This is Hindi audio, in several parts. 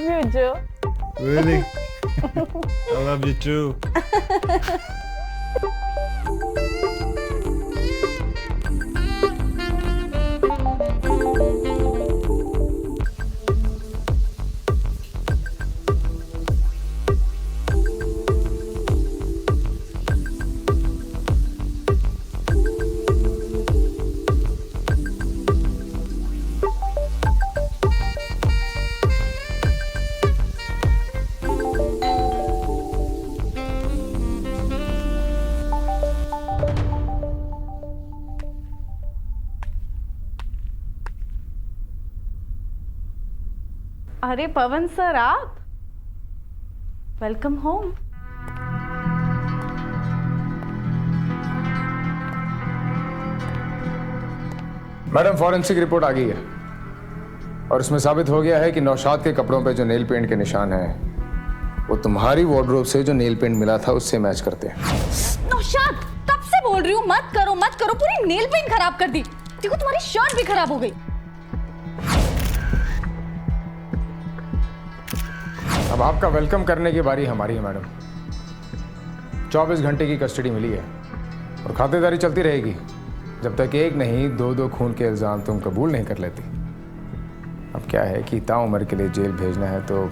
you, Joe. Really? I love you too. अरे पवन सर, आप welcome home. Madam, forensic report आ गई है और इसमें साबित हो गया है कि नौशाद के कपड़ों पे जो नेल पेंट के निशान हैं वो तुम्हारी वार्डरोब से जो नेल पेंट मिला था उससे मैच करते हैं। नौशाद, कब से बोल रही हूँ मत करो मत करो, पूरी नेल पेंट खराब कर दी। देखो तुम्हारी शर्ट भी खराब हो गई। अब आपका वेलकम करने की बारी हमारी है मैडम। 24 घंटे की कस्टडी मिली है और खातेदारी चलती रहेगी जब तक एक नहीं दो दो खून के इल्जाम तुम कबूल नहीं कर लेती। अब क्या है कि ताउम्र के लिए जेल भेजना है तो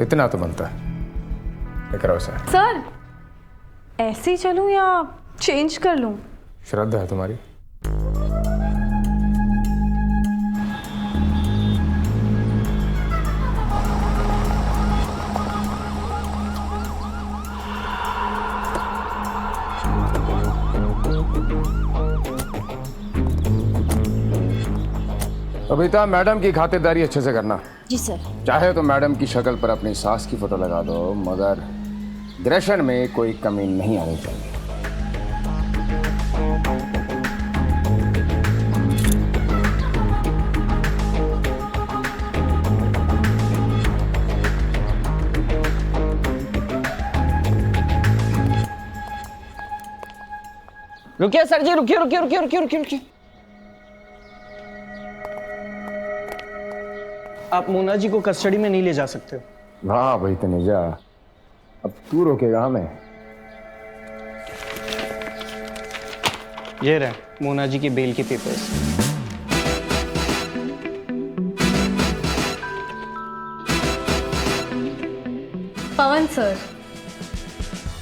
इतना तो बनता है। क्या करो सर, ऐसे ही चलूं या चेंज कर लूं? श्रद्धा है तुम्हारी। बबीता, मैडम की खातिरदारी अच्छे से करना। जी सर। चाहे तो मैडम की शक्ल पर अपनी सास की फोटो लगा दो, मगर ग्रेशन में कोई कमी नहीं आनी चाहिए। रुकिए सर जी, रुकिए रुकिए रुकिए रुकिए रुकिए रुकिए। आप मोना जी को कस्टडी में नहीं ले जा सकते हो। वाह भाई तनेजा, अब तू रोकेगा हमें? ये रहे मोना जी की बेल के पेपर्स। पवन सर,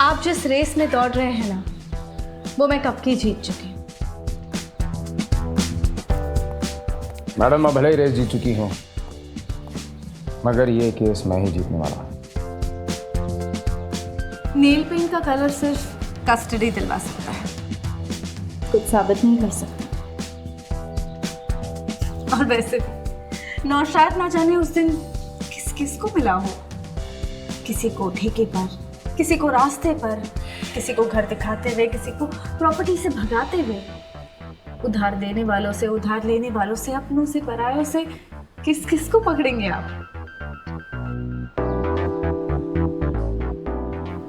आप जिस रेस में दौड़ रहे हैं ना, वो मैं कब की जीत चुकी हूँ। मैडम, मैं भले ही रेस जीत चुकी हूँ मगर ये केस मैं ही जीतने वाला हूँ। नेल पेंट का कलर सिर्फ कस्टडी दिलवा सकता है, कुछ साबित नहीं कर सकता। और वैसे भी नौशाद ना जाने उस दिन किस किस को मिला हो, किसी को ठेके पर, किसी को रास्ते पर, किसी को घर दिखाते हुए, किसी को प्रॉपर्टी से भगाते हुए। उधार देने वालों से, उधार लेने वालों से, अपनों से, परायों से किस किस को पकड़ेंगे आप?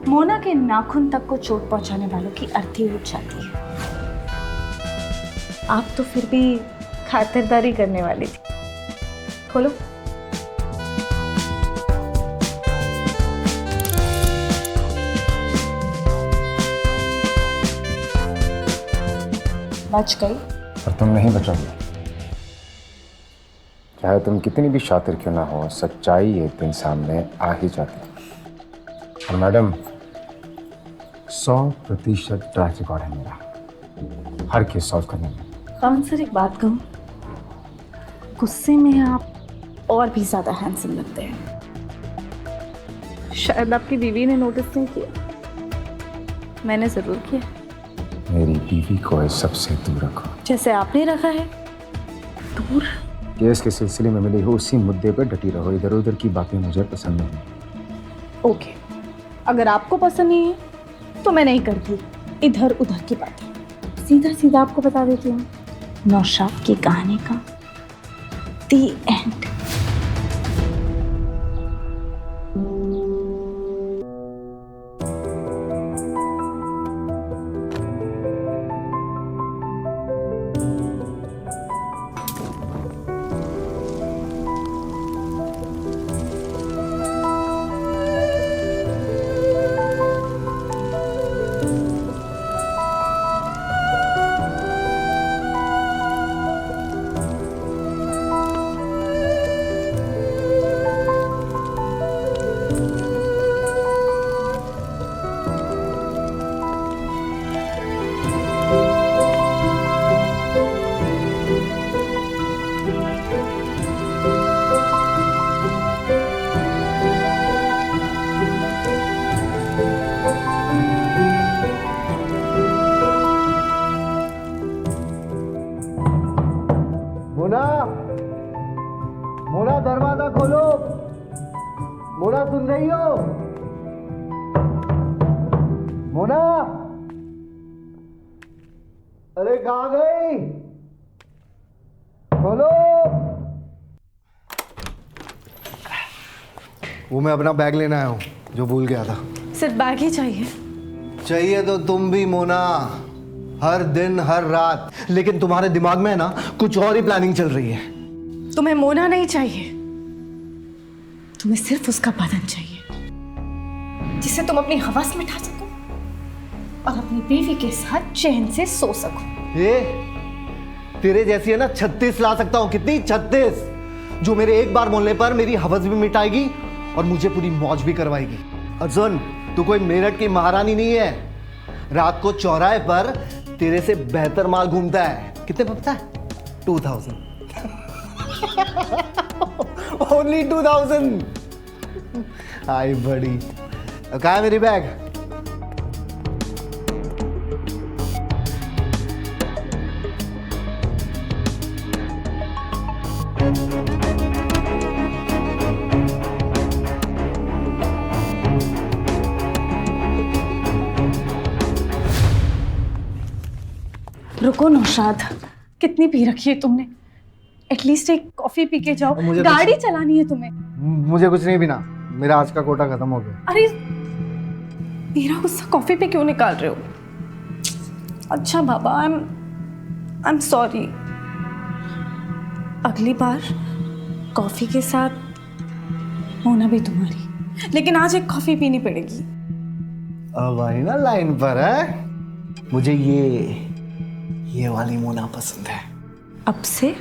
मोना के नाखून तक को चोट पहुंचाने वालों की अर्थी उठ जाती है। आप तो फिर भी खातिरदारी करने वाली थी। खोलो। बच गई? पर तुम नहीं बचोगे। चाहे तुम कितनी भी शातिर क्यों ना हो, सच्चाई एक दिन सामने आ ही जाती है। और मैडम, 100% ट्रैक रिकॉर्ड है मेरा हर केस सॉल्व करने में। पवन सर, एक बात कहूँ, गुस्से में आप और भी ज्यादा हैंडसम लगते हैं। शायद आपकी बीवी ने नोटिस नहीं किया, मैंने जरूर किया। मेरी बीवी को इस सबसे दूर रखो, जैसे आपने रखा है। दूर? केस के सिलसिले में मिली हो उसी मुद्दे पर डटी रहो। इधर उधर की बातें मुझे पसंद नहीं। ओके, अगर आपको पसंद नहीं है तो मैं नहीं करती इधर उधर की बातें। सीधा सीधा आपको बता देती हूँ, नौशाद की कहानी का दी एंड। सुन रही हो मोना? अरे कहाँ गई? बोलो। वो मैं अपना बैग लेने आया हूँ जो भूल गया था। सिर्फ बैग ही चाहिए? चाहिए तो तुम भी मोना, हर दिन हर रात, लेकिन तुम्हारे दिमाग में है ना कुछ और ही प्लानिंग चल रही है। तुम्हें मोना नहीं चाहिए, तुम्हें सिर्फ उसका बदन चाहिए जिसे तुम अपनी हवस में ठा सको और अपनी बीवी के साथ चैन से सो सको। ये तेरे जैसी है ना 36 ला सकता हूं। कितनी? 36, जो मेरे एक बार बोलने पर मेरी हवस भी मिटाएगी और मुझे पूरी मौज भी करवाएगी। और सुन, तू कोई मेरठ की महारानी नहीं है। रात को चौराहे पर तेरे से बेहतर माल घूमता है। कितने पता है? 2000। ओनली 2000। आई बड़ी। कहाँ है मेरी बैग? रुको नौशाद, कितनी पी रखी है तुमने? एटलीस्ट एक कॉफी पी के जाओ। गाड़ी चलानी है तुम्हें। मुझे कुछ नहीं पीना, मेरा आज का कोटा खत्म हो गया। अरे मेरा गुस्सा कॉफी पे क्यों निकाल रहे हो? अच्छा बाबा, आई एम सॉरी। अगली बार कॉफी के साथ मोना भी तुम्हारी, लेकिन आज एक कॉफी पीनी पड़ेगी। अब आई ना लाइन पर है। मुझे ये वाली मोना पसंद है। अब से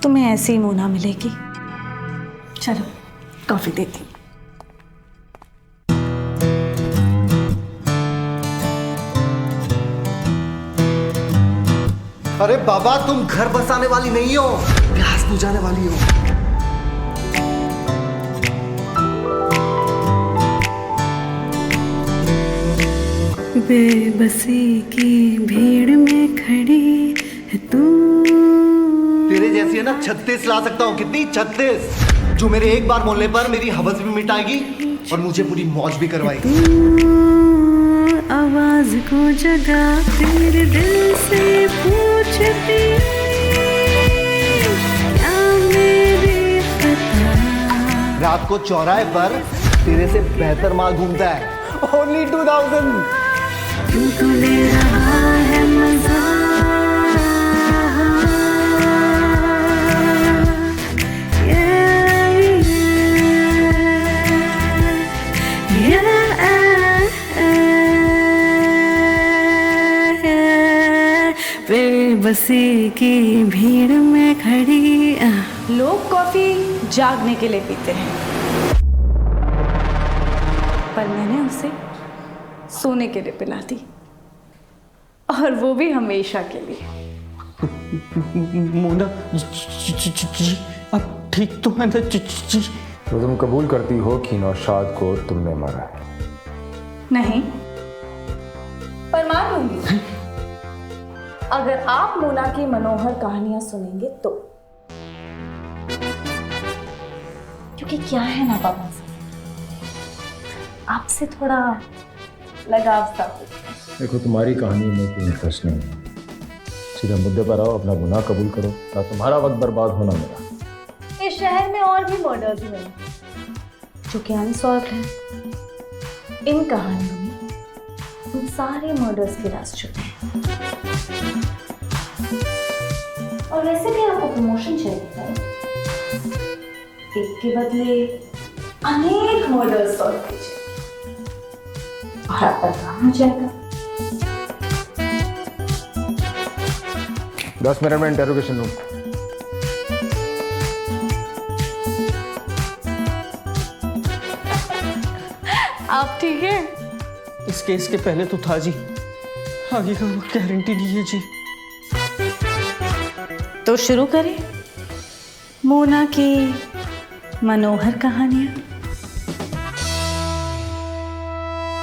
तुम्हें ऐसी ही मोना मिलेगी। चलो कॉफी देती हूँ। अरे बाबा, तुम घर बसाने वाली नहीं हो, प्यास बुझाने वाली हो। बेबसी की भीड़ में खड़ी है तू। तेरे जैसी है ना 36 ला सकता हूँ। कितनी? 36, जो मेरे एक बार बोलने पर मेरी हवस भी मिटाएगी और मुझे पूरी मौज भी करवाएगी। आवाज को जगा तेरे दिल से पूछती क्या मेरी खता। रात को चौराहे पर तेरे से बेहतर माल घूमता है। ओनली 2000। तू तो ले रहा है मजा। बेबसी की भीड़ में खड़ी। लोग कॉफी जागने के लिए पीते हैं, पर मैंने उसे सोने के लिए पिला दी, और वो भी हमेशा के लिए। मोना जी, अब ठीक तो है ना जी? तो तुम कबूल करती हो कि नौशाद को तुमने मारा है? नहीं, पर मान लूंगी अगर आप मोना की मनोहर कहानियां सुनेंगे तो। क्योंकि क्या है ना पापा, आपसे थोड़ा लगाव सा हो। देखो, तुम्हारी कहानी में कोई इंटरेस्ट नहीं है। सीधा मुद्दे पर आओ, अपना गुनाह कबूल करो, ना तुम्हारा वक्त बर्बाद होना मेरा। इस शहर में और भी मर्डर्स हुए हैं जो कि अनसॉल्व्ड हैं। इन कहानियों में उन सारे मर्डर्स के राज छुपे हैं। और वैसे भी आपको प्रमोशन चाहिए था, एक के बदले अनेक मर्डर्स सॉल्व कीजिए और आपका काम हो जाएगा। 10 मिनट में इंटेरोगेशन रूम। आप ठीक है? इस केस के पहले तो था जी, आगे का गारंटी नहीं है जी। तो शुरू करें मोना की मनोहर कहानियां।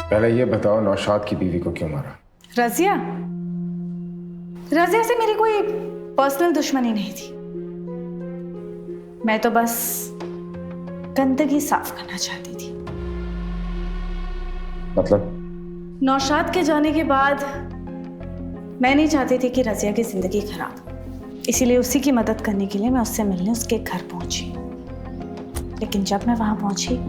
पहले ये बताओ, नौशाद की बीवी को क्यों मारा? रजिया से मेरी कोई पर्सनल दुश्मनी नहीं थी। मैं तो बस गंदगी साफ करना चाहती थी। मतलब नौशाद के जाने के बाद मैं नहीं चाहती थी कि रजिया की जिंदगी खराब हो, इसीलिए उसी की मदद करने के लिए मैं उससे मिलने उसके घर पहुंची। लेकिन जब मैं वहां पहुंची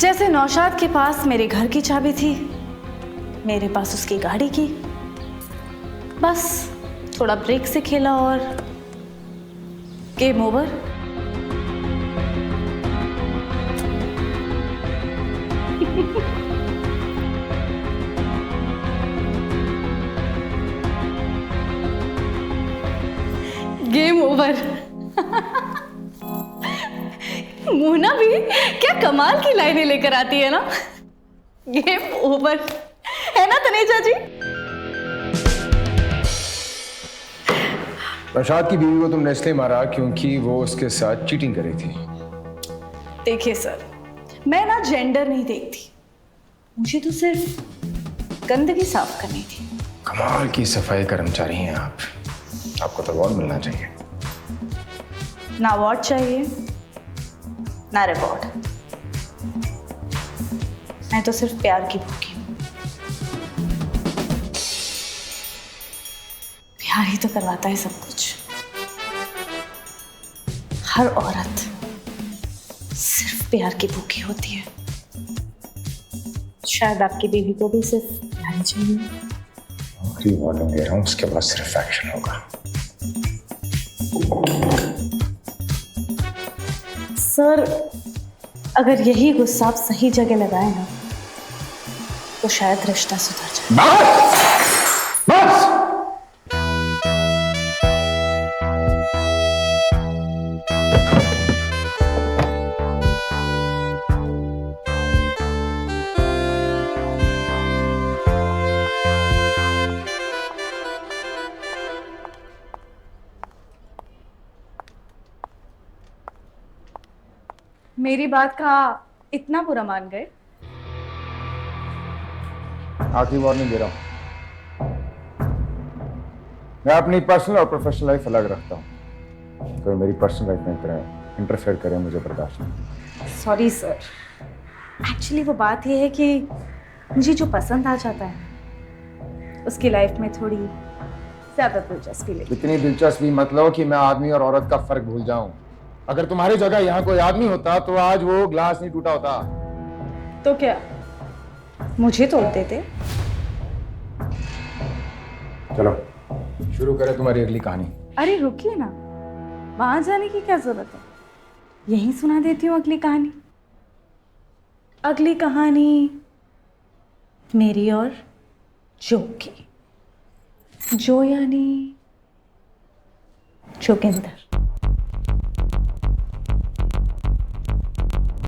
जैसे नौशाद के पास मेरे घर की चाबी थी, मेरे पास उसकी गाड़ी की। बस थोड़ा ब्रेक से खेला और game over. Game over. Mona भी क्या कमाल की लाइनें लेकर आती है ना। गेम ओवर है ना तनेजा जी? नौशाद की बीवी को तुमने इसलिए मारा क्योंकि वो उसके साथ चीटिंग कर रही थी। देखिए सर, मैं ना जेंडर नहीं देखती, मुझे तो सिर्फ गंदगी साफ करनी थी। कमाल की सफाई कर्मचारी हैं आप, आपको तो अवार्ड मिलना चाहिए। ना अवार्ड चाहिए ना रिवॉर्ड, मैं तो सिर्फ प्यार की भूखी हूं। प्यार ही तो करवाता है सब कुछ। हर औरत सिर्फ प्यार की भूखी होती है। शायद आपकी बीवी को भी सिर्फ प्यार ही चाहिए। आखिरी वार्निंग दे रहा हूं, उसके बाद सिर्फ एक्शन होगा। सर, अगर यही गुस्सा आप सही जगह लगाए ना तो शायद रिश्ता सुधर जाए। बस बस। मेरी बात का इतना बुरा मान गए? आखिरी वार्निंग दे रहा हूं, मैं अपनी पर्सनल और प्रोफेशनल लाइफ अलग रखता हूं, तो मेरी पर्सनल लाइफ में इंटरफेयर करें मुझे बर्दाश्त नहीं। सॉरी सर, एक्चुअली वो बात ये है कि मुझे जो पसंद आ जाता है उसकी लाइफ में थोड़ी ज्यादा दिलचस्पी लेती। इतनी दिलचस्पी मत लो कि मैं आदमी और औरत का फर्क भूल जाऊं। अगर तुम्हारी जगह यहाँ कोई आदमी होता तो आज वो ग्लास नहीं टूटा होता। तो क्या मुझे तोड़ देते? चलो शुरू करें तुम्हारी अगली कहानी। अरे रुकिए ना, वहां जाने की क्या जरूरत है, यहीं सुना देती हूँ अगली कहानी। अगली कहानी मेरी और जो की। जो यानी जोगिंदर।